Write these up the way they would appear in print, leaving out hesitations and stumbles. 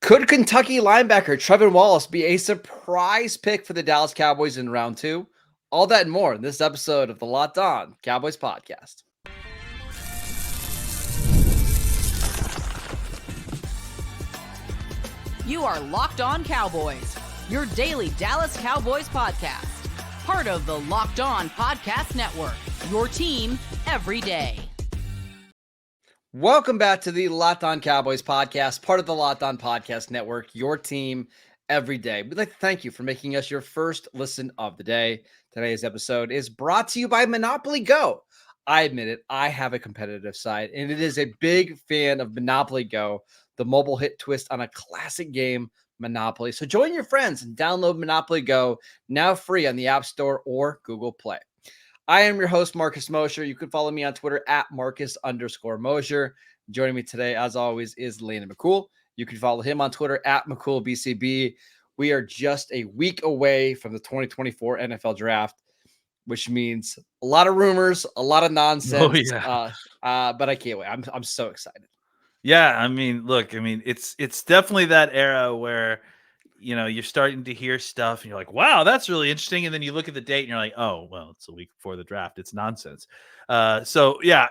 Could Kentucky linebacker Trevin Wallace be a surprise pick for the Dallas Cowboys in round two? All that and more in this episode of the Locked On Cowboys podcast. You are Locked On Cowboys, your daily Dallas Cowboys podcast. Part of the Locked On Podcast Network, your team every day. Welcome back to the Locked On Cowboys podcast, part of the Locked On Podcast Network, your team every day. We'd like to thank you for making us your first listen of the day. Today's episode is brought to you by Monopoly Go. I admit it, I have a competitive side, and it is a big fan of Monopoly Go, the mobile hit twist on a classic game, Monopoly. So join your friends and download Monopoly Go, now free on the App Store or Google Play. I am your host, Marcus Mosher. You can follow me on Twitter at Marcus_Mosher. Joining me today, as always, is Landon McCool. You can follow him on Twitter at McCoolBCB. We are just a week away from the 2024 NFL Draft, which means a lot of rumors, a lot of nonsense. But I can't wait. I'm so excited. Yeah, I mean, look, it's definitely that era where, you know, you're starting to hear stuff and you're like, wow, that's really interesting. And then you look at the date and you're like, oh, well, it's a week before the draft. It's nonsense. So yeah,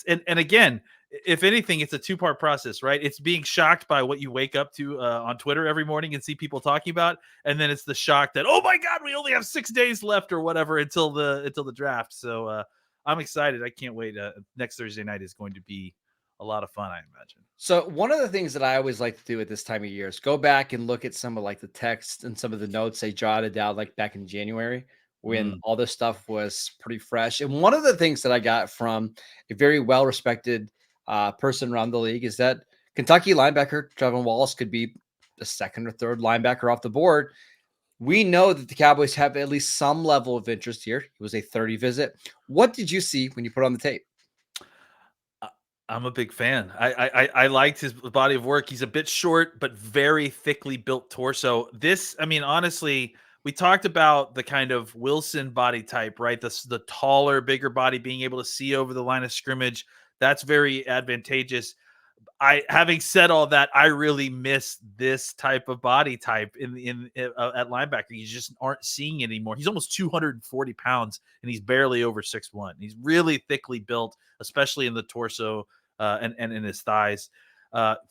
and again, if anything, it's a two-part process, right? It's being shocked by what you wake up to on Twitter every morning and see people talking about. And then it's the shock that, oh my God, we only have 6 days left or whatever until the draft. So I'm excited. I can't wait. Next Thursday night is going to be a lot of fun, I imagine. So one of the things that I always like to do at this time of year is go back and look at some of like the text and some of the notes they jotted down like back in January when all this stuff was pretty fresh. And one of the things that I got from a very well-respected person around the league is that Kentucky linebacker Trevon Wallace could be the second or third linebacker off the board. We know that the Cowboys have at least some level of interest here. It was a 30 visit. What did you see when you put on the tape? I'm a big fan. I liked his body of work. He's a bit short, but very thickly built torso. This, I mean, honestly, we talked about the kind of Wilson body type, right? The taller, bigger body, being able to see over the line of scrimmage. That's very advantageous. Having said all that, I really miss this type of body type at linebacker. You just aren't seeing it anymore. He's almost 240 pounds and he's barely over 6'1". He's really thickly built, especially in the torso and in his thighs.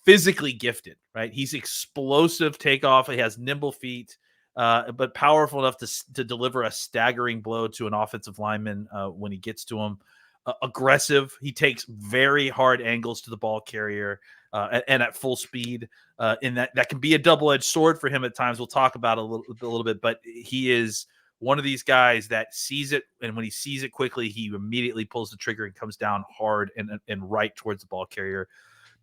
Physically gifted, right? He's explosive takeoff. He has nimble feet, but powerful enough to deliver a staggering blow to an offensive lineman when he gets to him. Aggressive. He takes very hard angles to the ball carrier and at full speed. In that can be a double-edged sword for him at times. We'll talk about a little bit, but he is one of these guys that sees it, and when he sees it quickly, he immediately pulls the trigger and comes down hard and right towards the ball carrier.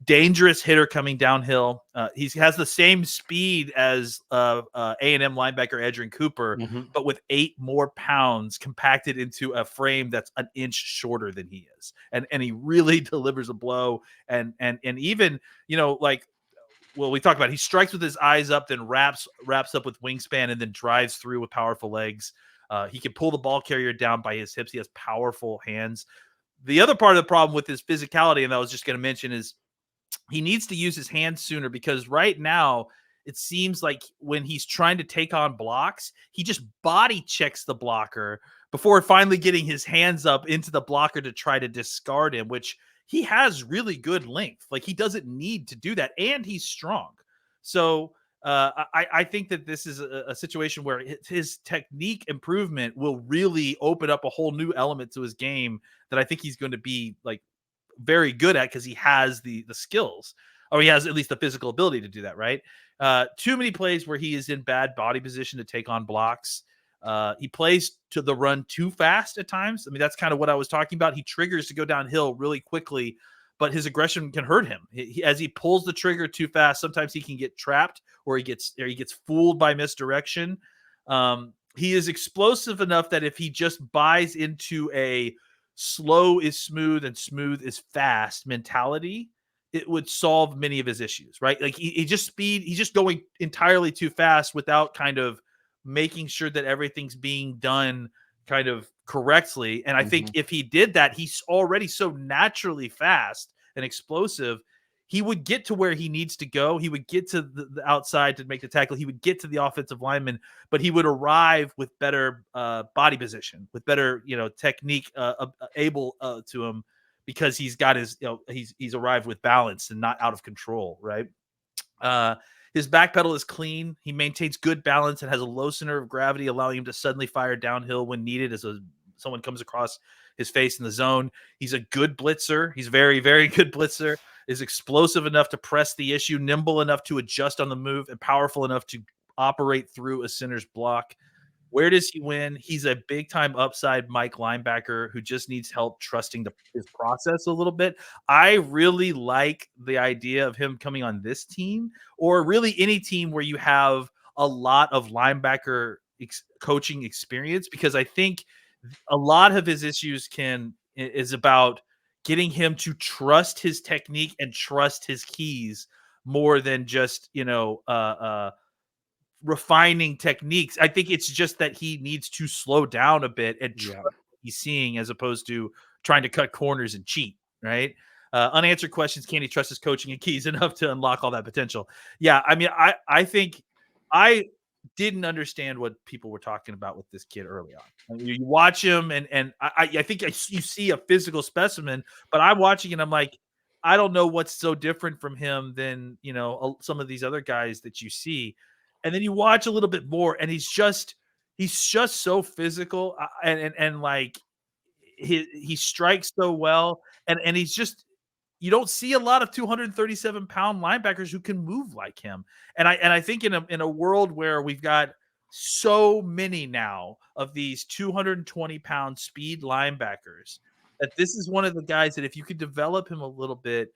Dangerous hitter coming downhill. He has the same speed as A&M linebacker Edgerrin Cooper, but with 8 more pounds compacted into a frame that's an inch shorter than he is. And he really delivers a blow. And even, you know, like, well, we talked about, he strikes with his eyes up, then wraps up with wingspan, and then drives through with powerful legs. He can pull the ball carrier down by his hips. He has powerful hands. The other part of the problem with his physicality, and I was just going to mention, is he needs to use his hands sooner, because right now it seems like when he's trying to take on blocks, he just body checks the blocker before finally getting his hands up into the blocker to try to discard him, which he has really good length. Like, he doesn't need to do that, and he's strong. So I think that this is a situation where his technique improvement will really open up a whole new element to his game that I think he's going to be like very good at, because he has the skills, or he has at least the physical ability to do that, right? Too many plays where he is in bad body position to take on blocks. He plays to the run too fast at times. I mean, that's kind of what I was talking about. He triggers to go downhill really quickly, but his aggression can hurt him. As he pulls the trigger too fast, sometimes he can get trapped, or he gets fooled by misdirection. He is explosive enough that if he just buys into a slow is smooth and smooth is fast mentality, it would solve many of his issues, right? Like, he's just going entirely too fast without kind of making sure that everything's being done kind of correctly. And I think if he did that, he's already so naturally fast and explosive. he would get to where he needs to go. He would get to the outside to make the tackle. He would get to the offensive lineman, but he would arrive with better body position, with better, technique able to him, because he's got his, he's arrived with balance and not out of control, right? His back pedal is clean. He maintains good balance and has a low center of gravity, allowing him to suddenly fire downhill when needed as someone comes across his face in the zone. He's a good blitzer. He's very, very good blitzer. Is explosive enough to press the issue, nimble enough to adjust on the move, and powerful enough to operate through a center's block. Where does he win? He's a big-time upside Mike linebacker who just needs help trusting his process a little bit. I really like the idea of him coming on this team, or really any team where you have a lot of linebacker coaching experience, because I think a lot of his issues is about getting him to trust his technique and trust his keys more than just, refining techniques. I think it's just that he needs to slow down a bit and trust what he's seeing, as opposed to trying to cut corners and cheat, right? Unanswered questions. Can he trust his coaching and keys enough to unlock all that potential? Yeah, I mean, I think I didn't understand what people were talking about with this kid early on. I mean, you watch him, and I think you see a physical specimen, but I'm watching and I'm like, I don't know what's so different from him than, some of these other guys that you see. And then you watch a little bit more, and he's just so physical, and like he strikes so well, and he's just, you don't see a lot of 237-pound linebackers who can move like him. And I think in a world where we've got so many now of these 220-pound speed linebackers, that this is one of the guys that if you could develop him a little bit,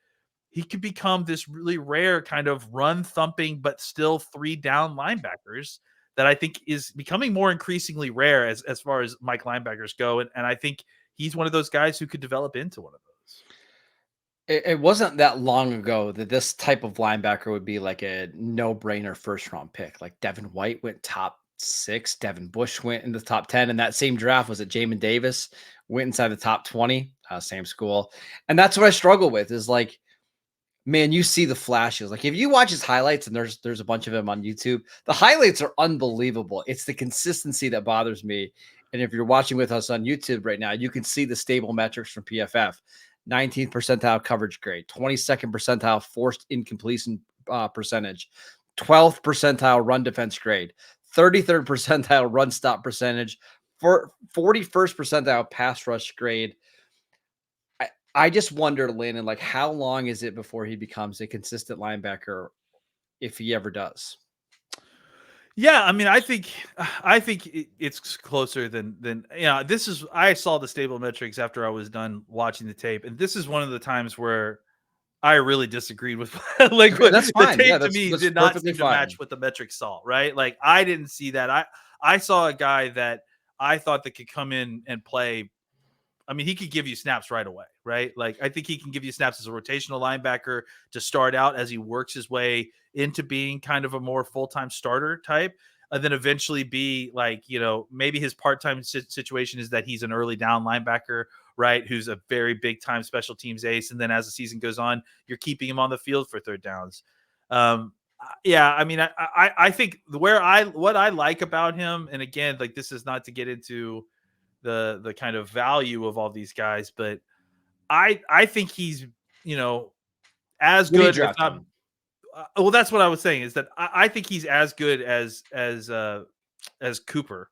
he could become this really rare kind of run thumping, but still 3 down linebackers that I think is becoming more increasingly rare as far as Mike linebackers go. And I think he's one of those guys who could develop into one of those. It wasn't that long ago that this type of linebacker would be like a no-brainer first-round pick. Like Devin White went top 6, Devin Bush went in the top 10, and that same draft was it Jamin Davis went inside the top 20, same school. And that's what I struggle with is like, man, you see the flashes. Like if you watch his highlights, and there's a bunch of them on YouTube, the highlights are unbelievable. It's the consistency that bothers me. And if you're watching with us on YouTube right now, you can see the stable metrics from PFF. 19th percentile coverage grade, 22nd percentile forced incompletion percentage, 12th percentile run defense grade, 33rd percentile run stop percentage, 41st percentile pass rush grade. I just wonder, Landon, like how long is it before he becomes a consistent linebacker, if he ever does? Yeah, I mean, I think it's closer than this is, I saw the stable metrics after I was done watching the tape, and this is one of the times where I really disagreed with like Okay, that's the fine. tape Yeah, to that's me that's did not perfectly seem to fine. match what the metrics saw, right? Like I didn't see that. I saw a guy that I thought that could come in and play. I mean, he could give you snaps right away, right? Like, I think he can give you snaps as a rotational linebacker to start out as he works his way into being kind of a more full-time starter type, and then eventually be like, maybe his part-time situation is that he's an early down linebacker, right? Who's a very big-time special teams ace. And then as the season goes on, you're keeping him on the field for third downs. Yeah, I mean, I think what I like about him, and again, like this is not to get into the kind of value of all these guys, but I think he's as When do you good, if draft not. him? Well, that's what I was saying, is that I think he's as good as Cooper,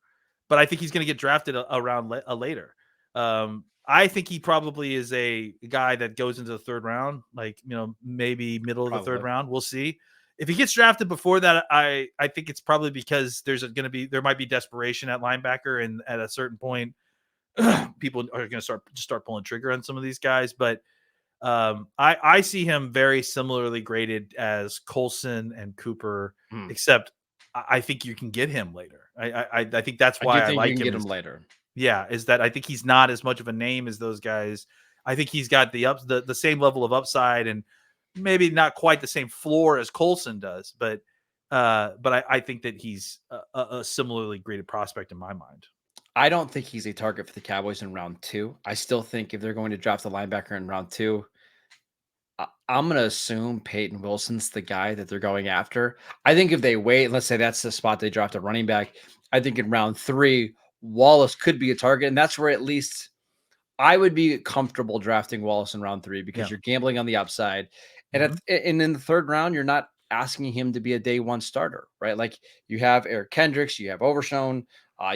but I think he's going to get drafted around later. I think he probably is a guy that goes into the third round, like maybe middle of the third Probably. round. We'll see. If he gets drafted before that, I think it's probably because there might be desperation at linebacker, and at a certain point, people are going to start pulling trigger on some of these guys. But I see him very similarly graded as Coulson and Cooper, except I think you can get him later. I think that's why I think like you can him. get him later. Yeah, is that I think he's not as much of a name as those guys. I think he's got the same level of upside, and maybe not quite the same floor as Coulson does, but I think that he's a similarly graded prospect in my mind. I don't think he's a target for the Cowboys in round 2. I still think if they're going to draft the linebacker in round 2, I'm going to assume Peyton Wilson's the guy that they're going after. I think if they wait, let's say that's the spot they draft a running back, I think in round 3, Wallace could be a target. And that's where at least I would be comfortable drafting Wallace in round 3 because Yeah. you're gambling on the upside. And Mhm. and in the 3rd round, you're not asking him to be a day 1 starter, right? Like you have Eric Kendricks, you have Overshown,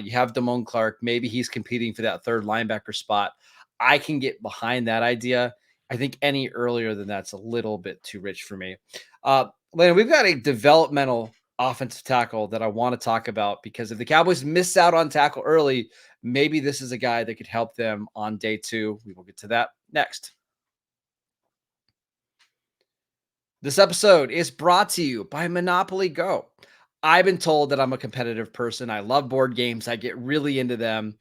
you have Damone Clark. Maybe he's competing for that 3rd linebacker spot. I can get behind that idea. I think any earlier than that's a little bit too rich for me. Landon, we've got a developmental offensive tackle that I want to talk about because if the Cowboys miss out on tackle early, maybe this is a guy that could help them on day 2. We will get to that next. This episode is brought to you by Monopoly Go. I've been told that I'm a competitive person. I love board games. I get really into them.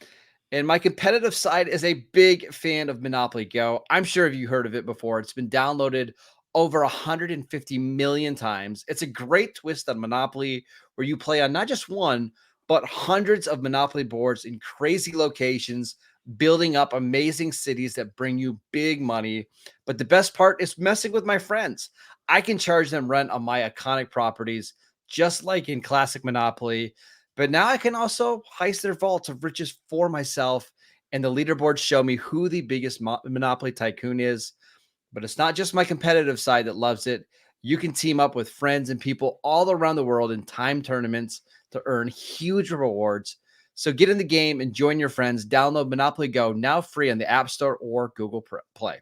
And my competitive side is a big fan of Monopoly Go. I'm sure you heard of it before. It's been downloaded over 150 million times. It's a great twist on Monopoly where you play on not just one, but hundreds of Monopoly boards in crazy locations, building up amazing cities that bring you big money. But the best part is messing with my friends. I can charge them rent on my iconic properties, just like in classic Monopoly. But now I can also heist their vaults of riches for myself. And the leaderboards show me who the biggest Monopoly tycoon is. But it's not just my competitive side that loves it. You can team up with friends and people all around the world in time tournaments to earn huge rewards. So get in the game and join your friends. Download Monopoly Go now free on the App Store or Google Play.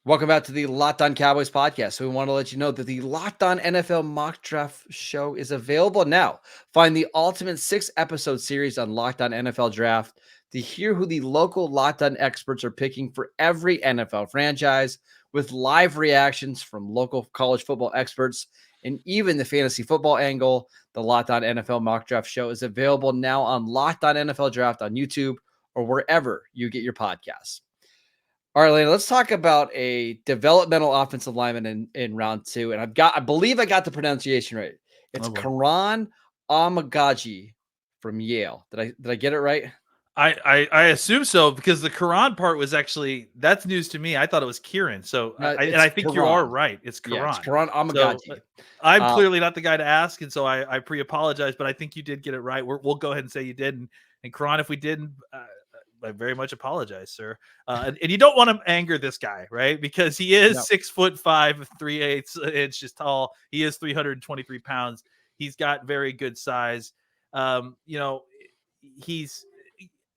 Welcome back to the Locked On Cowboys podcast. So we want to let you know that the Locked On NFL Mock Draft Show is available now. Find the ultimate 6-episode series on Locked On NFL Draft to hear who the local Locked On experts are picking for every NFL franchise, with live reactions from local college football experts and even the fantasy football angle. The Locked On NFL Mock Draft Show is available now on Locked On NFL Draft on YouTube or wherever you get your podcasts. All right, Lena, let's talk about a developmental offensive lineman in round 2. And I believe I got the pronunciation right. It's Karan Amaji from Yale. Did I get it right? I assume so because the Karan part was actually, that's news to me. I thought it was Kieran. So I think Karan. you are right. It's Karan. Yeah, it's Karan Amaji. So, I'm clearly not the guy to ask, and so I pre-apologize, but I think you did get it right. We'll go ahead and say you did. And Karan, if we didn't, I very much apologize, sir. And you don't want to anger this guy, right? Because he is 6'5", 3/8 inches tall. He is 323 pounds. He's got very good size. He's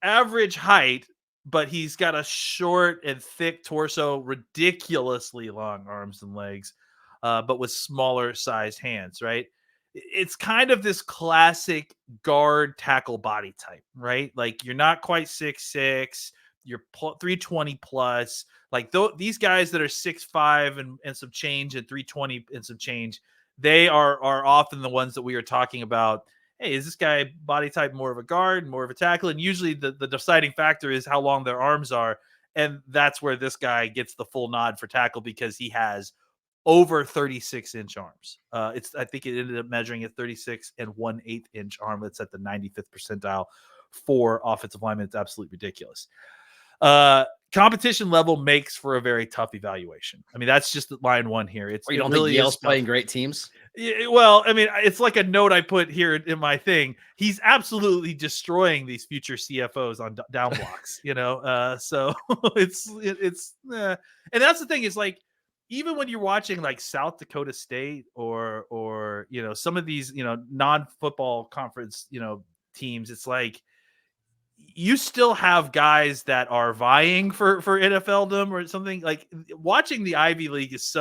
average height, but he's got a short and thick torso, ridiculously long arms and legs, but with smaller sized hands, right? It's kind of this classic guard tackle body type, right? Like you're not quite 6'6", you're 320 plus. Like these guys that are 6'5" and some change and 320 and some change, they are often the ones that we are talking about. Hey, is this guy body type more of a guard, more of a tackle? And usually the deciding factor is how long their arms are. And that's where this guy gets the full nod for tackle because he has over 36-inch arms. I think it ended up measuring at 36 and 1/8 inch arm. That's at the 95th percentile for offensive linemen. It's absolutely ridiculous. Competition level makes for a very tough evaluation. I mean, that's just line one here. You don't think Yale's playing great teams? Yeah, well, I mean, it's like a note I put here in my thing. He's absolutely destroying these future CFOs on down blocks, so and that's the thing is like, even when you're watching like South Dakota State or some of these, non-football conference, teams, it's like, you still have guys that are vying for NFLdom or something. Like watching the Ivy League is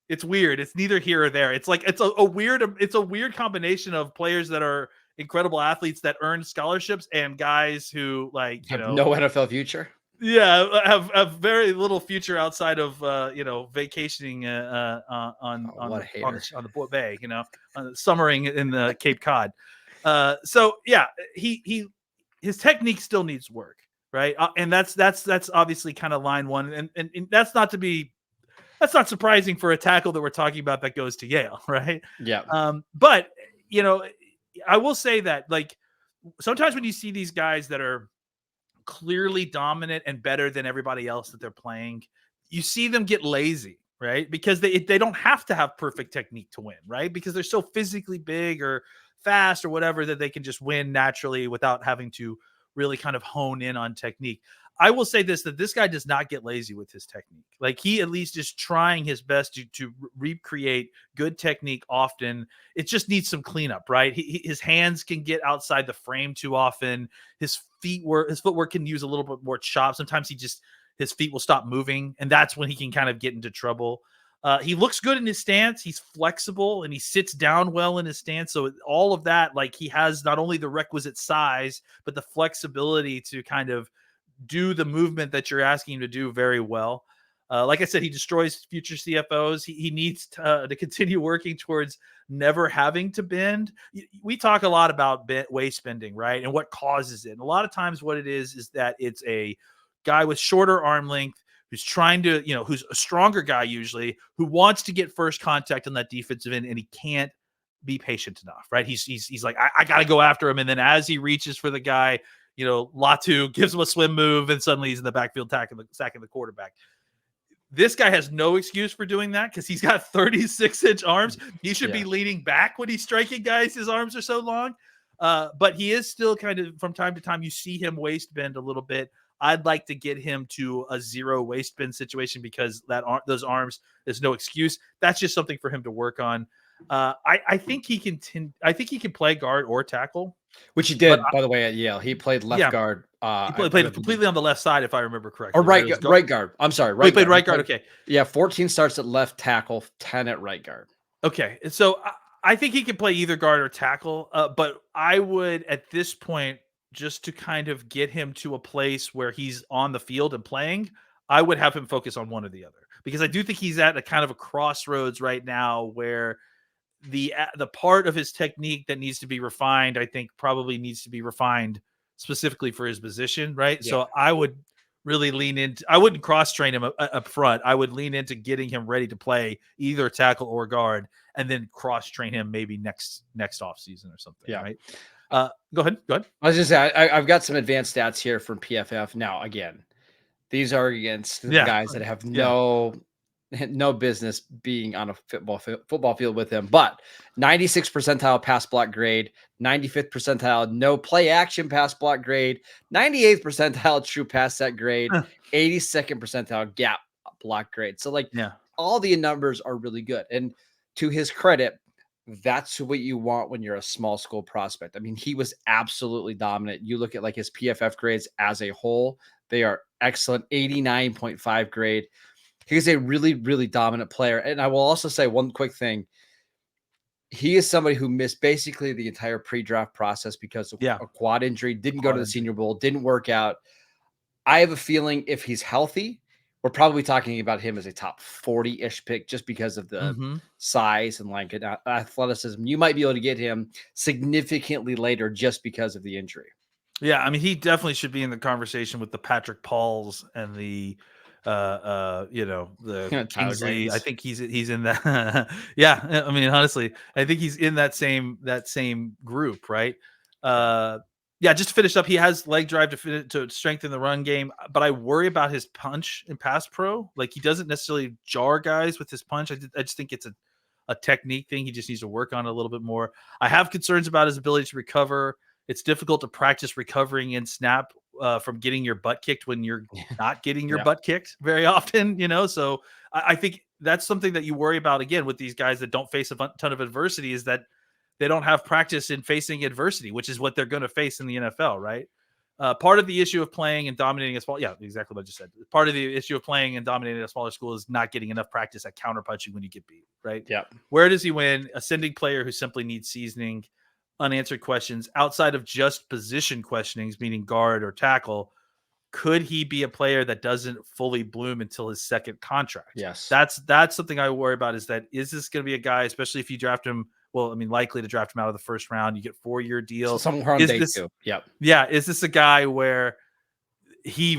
it's weird. It's neither here or there. It's like it's a weird combination of players that are incredible athletes that earn scholarships and guys who have no NFL future. Yeah, have very little future outside of vacationing on the bay, summering in the Cape Cod. So yeah, his technique still needs work, right? And that's obviously kind of line one, and that's not surprising for a tackle that we're talking about that goes to Yale, right? Yeah. But I will say that like sometimes when you see these guys that are clearly dominant and better than everybody else that they're playing, you see them get lazy, right? Because they don't have to have perfect technique to win, right? Because they're so physically big or fast or whatever that they can just win naturally without having to really kind of hone in on technique. I will say that this guy does not get lazy with his technique. Like, he at least is trying his best to recreate good technique often. It just needs some cleanup, right? His hands can get outside the frame too often. His footwork can use a little bit more chop. Sometimes his feet will stop moving, and that's when he can kind of get into trouble. He looks good in his stance. He's flexible and he sits down well in his stance. So all of that, like, he has not only the requisite size, but the flexibility to kind of do the movement that you're asking him to do very well. Like I said, he destroys future CFOs. He needs to continue working towards never having to bend. We talk a lot about waist bending, right? And what causes it. And a lot of times what it is that it's a guy with shorter arm length who's trying to, who's a stronger guy usually, who wants to get first contact on that defensive end, and he can't be patient enough, right? He's like, I got to go after him. And then as he reaches for the guy, Latu gives him a swim move, and suddenly he's in the backfield sacking the quarterback. This guy has no excuse for doing that because he's got 36-inch arms. He should be leaning back when he's striking guys. His arms are so long. But he is still kind of, from time to time, you see him waist bend a little bit. I'd like to get him to a 0 waist bend situation because those arms, there's no excuse. That's just something for him to work on. I think he can play guard or tackle. Which he did, by the way, at Yale. He played left guard. He played completely on the left side, if I remember correctly. Or right guard. I'm sorry. He played right guard. Okay. Yeah, 14 starts at left tackle, 10 at right guard. Okay. So I think he can play either guard or tackle. But I would, at this point, just to kind of get him to a place where he's on the field and playing, I would have him focus on one or the other. Because I do think he's at a kind of a crossroads right now where the part of his technique that needs to be refined, I think probably needs to be refined specifically for his position, right? Yeah. So I would really lean into, I wouldn't cross train him up front. I would lean into getting him ready to play either tackle or guard, and then cross train him maybe next off season or something. Yeah. Right. Go ahead. I was just saying, I've got some advanced stats here from PFF. Now, again, these are against the guys that have no business being on a football field with him, but 96th percentile pass block grade, 95th percentile no play action pass block grade, 98th percentile true pass set grade, 82nd percentile gap block grade. So all the numbers are really good. And to his credit, that's what you want when you're a small school prospect. I mean, he was absolutely dominant. You look at his PFF grades as a whole, they are excellent. 89.5 grade. He's a really, really dominant player. And I will also say one quick thing. He is somebody who missed basically the entire pre-draft process because of a quad injury, didn't go to the Senior Bowl, didn't work out. I have a feeling if he's healthy, we're probably talking about him as a top 40-ish pick just because of the size and length and athleticism. You might be able to get him significantly later just because of the injury. Yeah, I mean, he definitely should be in the conversation with the Patrick Pauls and the the Kingsley. I think he's in that. Yeah, I mean, honestly, I think he's in that same group, right? Just to finish up, he has leg drive to strengthen the run game, but I worry about his punch in pass pro. He doesn't necessarily jar guys with his punch. I just think it's a technique thing. He just needs to work on it a little bit more. I have concerns about his ability to recover. It's difficult to practice recovering in snap from getting your butt kicked when you're not getting your butt kicked very often, So I think that's something that you worry about again with these guys that don't face a ton of adversity, is that they don't have practice in facing adversity, which is what they're going to face in the NFL, right? Part of the issue of playing and dominating a small, exactly what I just said. Part of the issue of playing and dominating a smaller school is not getting enough practice at counterpunching when you get beat, right? Yeah. Where does he win? Ascending player who simply needs seasoning. Unanswered questions outside of just position questionings, meaning guard or tackle. Could he be a player that doesn't fully bloom until his second contract? Yes. That's something I worry about, is this going to be a guy, especially if you draft him? Well, I mean, likely to draft him out of the first round. You get 4-year deal. Somewhere on day 2. Yep. Yeah. Is this a guy where it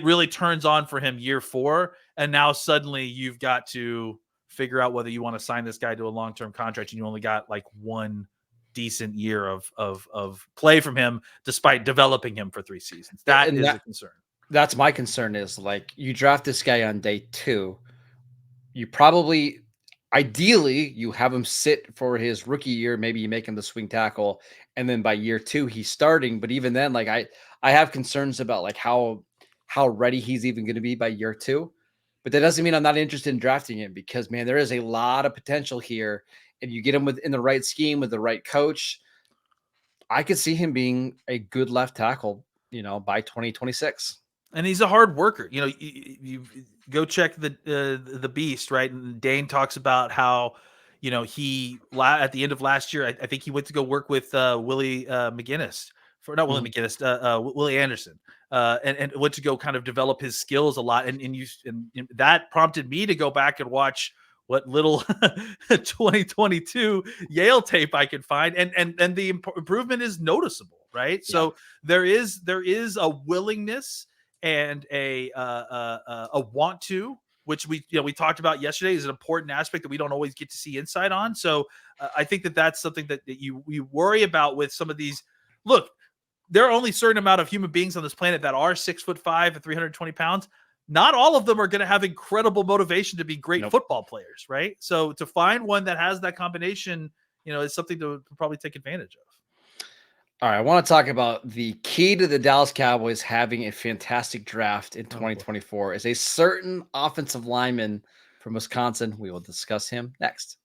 really turns on for him year 4, and now suddenly you've got to figure out whether you want to sign this guy to a long-term contract and you only got one decent year of play from him, despite developing him for 3 seasons. That is a concern. That's my concern is like you draft this guy on day 2. You probably ideally you have him sit for his rookie year, maybe you make him the swing tackle, and then by year 2 he's starting. But even then, like I have concerns about like how ready he's even going to be by year 2. But that doesn't mean I'm not interested in drafting him because man, there is a lot of potential here. And you get him within the right scheme with the right coach. I could see him being a good left tackle, by 2026. And he's a hard worker. You go check the Beast, right? And Dane talks about how, he at the end of last year, I think he went to go work with Willie McGinnis not Willie McGinnis, Willie Anderson, and went to go kind of develop his skills a lot. And that prompted me to go back and watch what little 2022 Yale tape I could find, and the improvement is noticeable, right? Yeah. So there is a willingness and a want to, which we talked about yesterday, is an important aspect that we don't always get to see insight on. So I think that's something that you worry about with some of these. Look, there are only a certain amount of human beings on this planet that are 6'5" and 320 pounds. Not all of them are going to have incredible motivation to be great football players, right? So to find one that has that combination, is something to probably take advantage of. All right, I want to talk about the key to the Dallas Cowboys having a fantastic draft in 2024 is a certain offensive lineman from Wisconsin. We will discuss him next.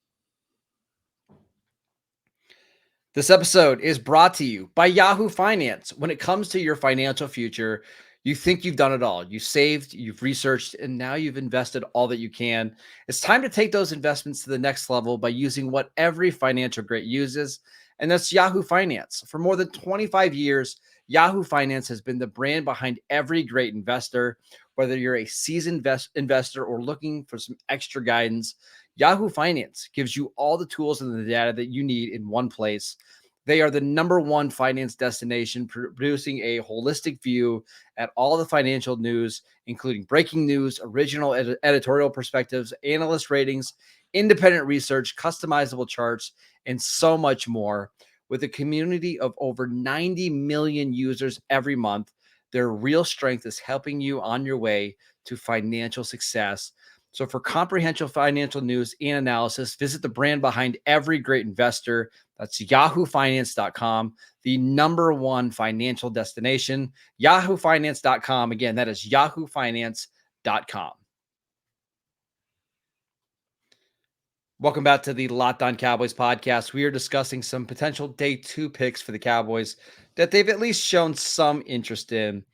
This episode is brought to you by Yahoo Finance. When it comes to your financial future, you think you've done it all. You've saved, you've researched, and now you've invested all that you can. It's time to take those investments to the next level by using what every financial great uses, and that's Yahoo Finance. For more than 25 years, Yahoo Finance has been the brand behind every great investor. Whether you're a seasoned investor or looking for some extra guidance, Yahoo Finance gives you all the tools and the data that you need in one place. They are the #1 finance destination, producing a holistic view at all the financial news, including breaking news, original editorial perspectives, analyst ratings, independent research, customizable charts, and so much more. With a community of over 90 million users every month, their real strength is helping you on your way to financial success. So for comprehensive financial news and analysis, visit the brand behind every great investor. That's yahoofinance.com, the #1 financial destination, yahoofinance.com. Again, that is yahoofinance.com. Welcome back to the Locked On Cowboys podcast. We are discussing some potential day 2 picks for the Cowboys that they've at least shown some interest in.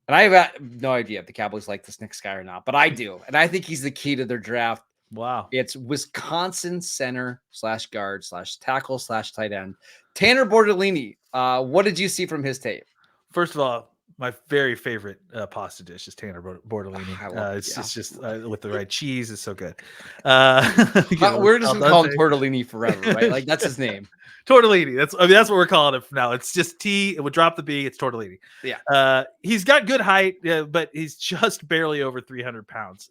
And I have no idea if the Cowboys like this next guy or not, but I do. And I think he's the key to their draft. Wow. It's Wisconsin center /guard /tackle /tight end, Tanner Bortolini. What did you see from his tape? First of all, my very favorite pasta dish is Tanner Bortolini. It's just with the right cheese. It's so good. We're just gonna call him Tortellini forever, right? Like that's his name. Tortellini. That's what we're calling it from now. It's just T. It would drop the B. It's Tortellini. Yeah. He's got good height, but he's just barely over 300 pounds.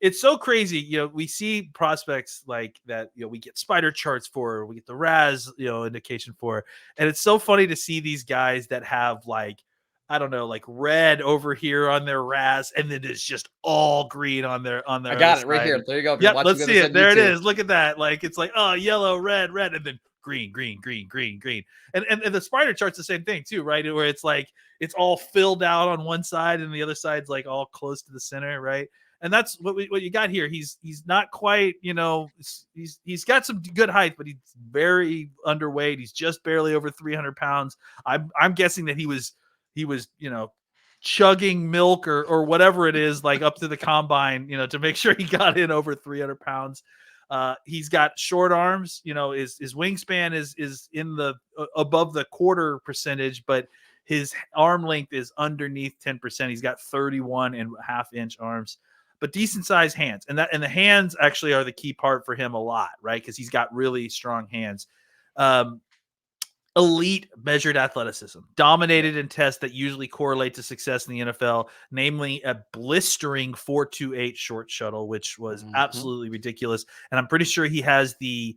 It's so crazy. We see prospects like that. We get spider charts for, we get the RAS, indication for, and it's so funny to see these guys that have like, I don't know, like red over here on their RAS, and then it's just all green on their. I got it right here. There you go. Yeah, let's see it. There it is. Look at that. Like it's like yellow, red, and then green. And the spider chart's the same thing too, right? Where it's like it's all filled out on one side, and the other side's like all close to the center, right? And that's what you got here. He's not quite, he's got some good height, but he's very underweight. He's just barely over 300 pounds. I'm guessing that he was, chugging milk or whatever it is, like up to the combine, to make sure he got in over 300 pounds. He's got short arms, his wingspan is in the above the quarter percentage, but his arm length is underneath 10%. He's got 31.5-inch arms, but decent sized hands. And the hands actually are the key part for him a lot, right? Because he's got really strong hands. Elite measured athleticism, dominated in tests that usually correlate to success in the NFL, namely a blistering 4.28 short shuttle, which was absolutely ridiculous. And I'm pretty sure he has the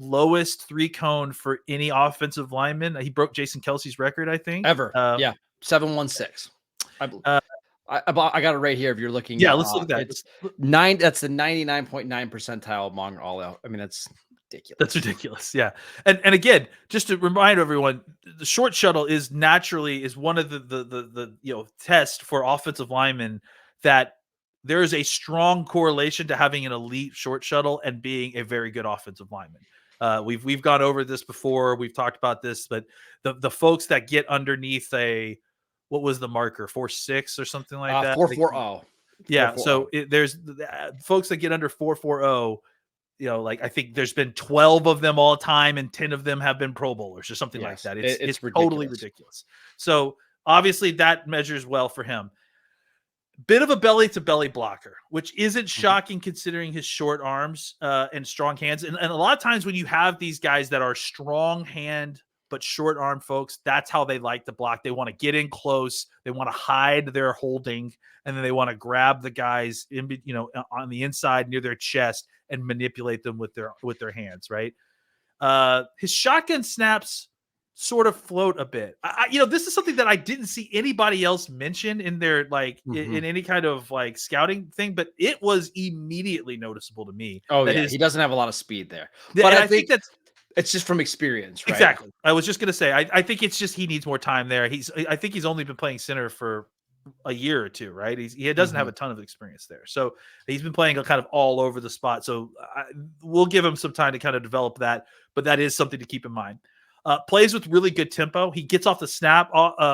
lowest 3-cone for any offensive lineman. He broke Jason Kelsey's record, I think. Ever. Yeah. 716. I got it right here. If you're looking, yeah, let's look at that. It's 9. That's the 99.9 percentile among all. I mean, that's ridiculous. That's ridiculous. Yeah. And again, just to remind everyone, the short shuttle is one of the test for offensive linemen, that there is a strong correlation to having an elite short shuttle and being a very good offensive lineman. We've gone over this before. We've talked about this, but the folks that get underneath what was the marker, 4.6 or something like that? 4.40. Yeah. So there's folks that get under 4.40. I think there's been 12 of them all time, and 10 of them have been Pro Bowlers or something like that. It's totally ridiculous. So obviously that measures well for him. Bit of a belly to belly blocker, which isn't shocking considering his short arms and strong hands. And a lot of times when you have these guys that are strong hand but short arm folks, that's how they like to block. They want to get in close, they want to hide their holding, and then they want to grab the guys on the inside near their chest and manipulate them with their hands, right? His shotgun snaps sort of float a bit. This is something that I didn't see anybody else mention in their in any kind of scouting thing, but it was immediately noticeable to me. Oh yeah, he doesn't have a lot of speed there, but I think it's just from experience, right? Exactly. I was just gonna say, I think it's just he needs more time there. I think he's only been playing center for a year or two, right? He doesn't have a ton of experience there, so he's been playing kind of all over the spot. So we'll give him some time to kind of develop that, but that is something to keep in mind. Plays with really good tempo. He gets off the snap,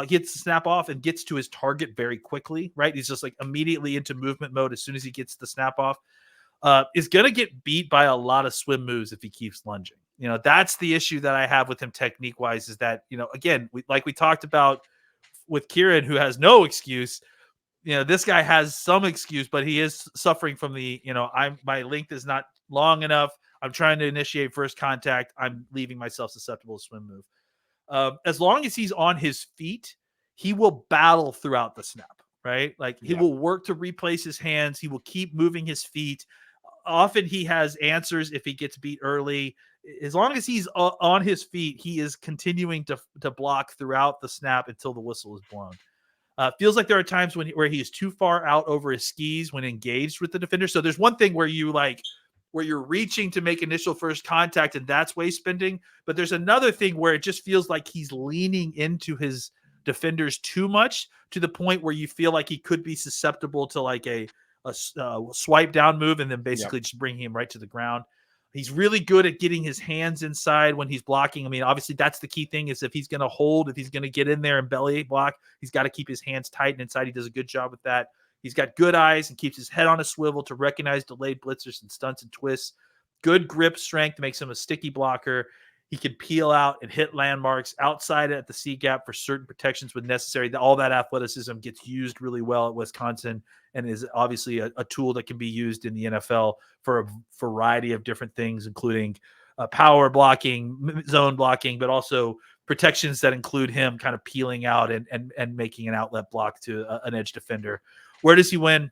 gets the snap off, and gets to his target very quickly. Right, he's just immediately into movement mode as soon as he gets the snap off. Is gonna get beat by a lot of swim moves if he keeps lunging. That's the issue that I have with him technique wise. Is that again, we talked about with Karan, who has no excuse. This guy has some excuse, but he is suffering from the my length is not long enough. I'm trying to initiate first contact. I'm leaving myself susceptible to swim move. As long as he's on his feet, he will battle throughout the snap, right? He will work to replace his hands. He will keep moving his feet. Often he has answers if he gets beat early. As long as he's on his feet, he is continuing to block throughout the snap until the whistle is blown. Feels like there are times where he is too far out over his skis when engaged with the defender. So there's one thing where you're reaching to make initial first contact, and that's waist spending. But there's another thing where it just feels like he's leaning into his defenders too much, to the point where you feel like he could be susceptible to a swipe down move and then basically just bring him right to the ground. He's really good at getting his hands inside when he's blocking. I mean, obviously that's the key thing, is if he's going to hold, if he's going to get in there and belly block, he's got to keep his hands tight and inside. He does a good job with that. He's got good eyes and keeps his head on a swivel to recognize delayed blitzers and stunts and twists. Good grip strength makes him a sticky blocker. He can peel out and hit landmarks outside at the C gap for certain protections when necessary. All that athleticism gets used really well at Wisconsin, and is obviously a tool that can be used in the NFL for a variety of different things, including power blocking, zone blocking, but also protections that include him kind of peeling out and making an outlet block to an edge defender. Where does he win?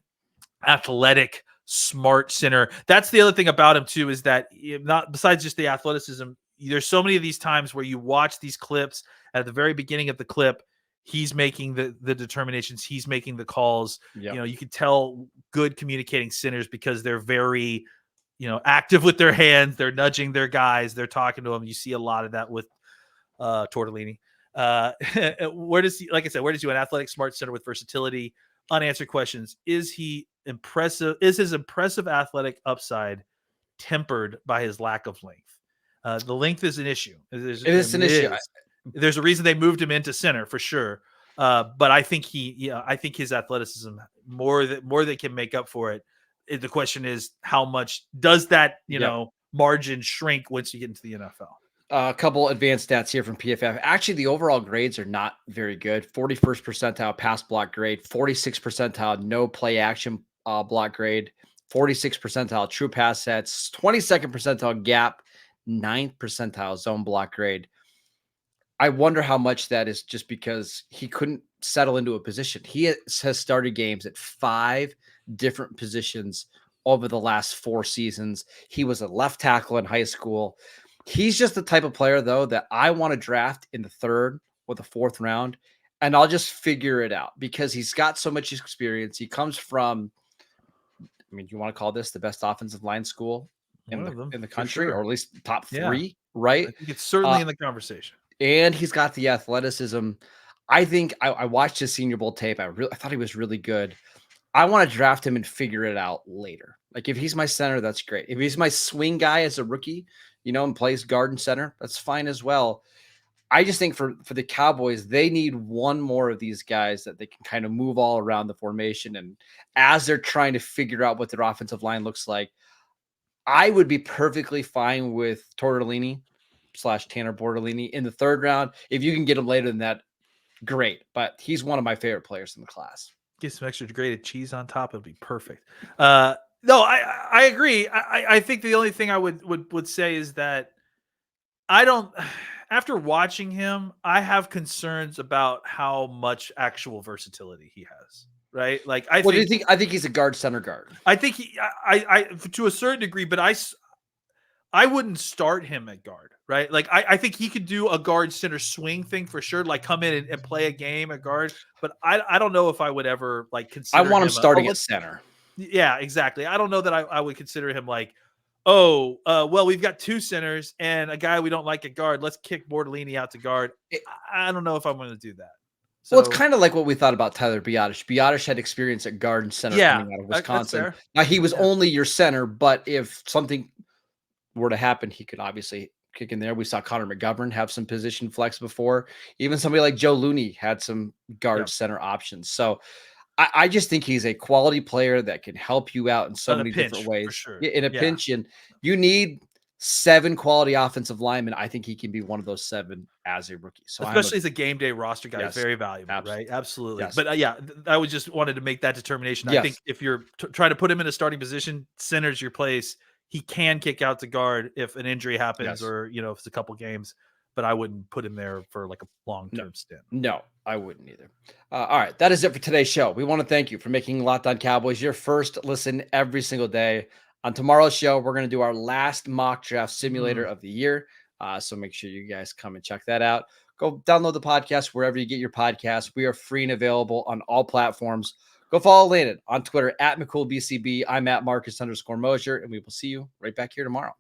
Athletic, smart center. That's the other thing about him too, is that not besides just the athleticism, there's so many of these times where you watch these clips at the very beginning of the clip, he's making the determinations, he's making the calls. You can tell good communicating centers because they're very, active with their hands. They're nudging their guys. They're talking to them. You see a lot of that with Bortolini. Where does he an athletic, smart center with versatility? Unanswered questions. Is he impressive? Is his impressive athletic upside tempered by his lack of length? The length is an issue. It is an issue. There's a reason they moved him into center for sure. But I think I think his athleticism more than can make up for it. The question is, how much does that margin shrink once you get into the NFL? A couple advanced stats here from PFF. Actually, the overall grades are not very good. 41st percentile pass block grade, 46th percentile no play action block grade, 46th percentile true pass sets, 22nd percentile gap, 9th percentile zone block grade. I wonder how much that is just because he couldn't settle into a position. He has started games at 5 different positions over the last 4 seasons. He was a left tackle in high school. He's just the type of player, though, that I want to draft in the 3rd or the 4th round, and I'll just figure it out because he's got so much experience. He comes from, I mean, do you want to call this the best offensive line school One of them, in the for country, or sure. at least top Yeah. 3, I right? think it's certainly in the conversation. And he's got the athleticism. I think I watched his Senior Bowl tape. I thought he was really good. I want to draft him and figure it out later. Like if he's my center, that's great. If he's my swing guy as a rookie, and plays guard and center, that's fine as well. I just think for the Cowboys, they need one more of these guys that they can kind of move all around the formation. And as they're trying to figure out what their offensive line looks like, I would be perfectly fine with Tortellini / Tanner Bortolini in the 3rd round. If you can get him later than that, great. But he's one of my favorite players in the class. Get some extra grated cheese on top, it'd be perfect. No, I agree. I think the only thing I would say is that I don't. After watching him, I have concerns about how much actual versatility he has. Right? Like What do you think? I think he's a guard, center guard. I think I to a certain degree, but I wouldn't start him at guard, right? Like I think he could do a guard center swing thing for sure, like come in and play a game at guard. But I don't know if I would ever like consider. I want him starting at center. Yeah, exactly. I don't know that I would consider him like, well, we've got 2 centers and a guy we don't like at guard. Let's kick Bortolini out to guard. I don't know if I'm going to do that. So, well, it's kind of like what we thought about Tyler Biadasz. Biadasz had experience at guard and center coming out of Wisconsin. Now, he was only your center, but if something were to happen, he could obviously kick in there. We saw Connor McGovern have some position flex before. Even somebody like Joe Looney had some guard center options. So I just think he's a quality player that can help you out in so many different ways. For sure. In a pinch, and you need 7 quality offensive linemen. I think he can be one of those 7 as a rookie. So especially as a game day roster guy, very valuable, right? Absolutely. Yes. But I would just wanted to make that determination. I think if you're trying to put him in a starting position, center's your place. He can kick out to guard if an injury happens or, if it's a couple games, but I wouldn't put him there for like a long-term stint. No, I wouldn't either. All right. That is it for today's show. We want to thank you for making Locked On Cowboys your first listen every single day. On tomorrow's show, we're going to do our last mock draft simulator of the year. So make sure you guys come and check that out. Go download the podcast wherever you get your podcasts. We are free and available on all platforms. Go follow Landon on Twitter @McCoolBCB. I'm @Marcus_Mosher, and we will see you right back here tomorrow.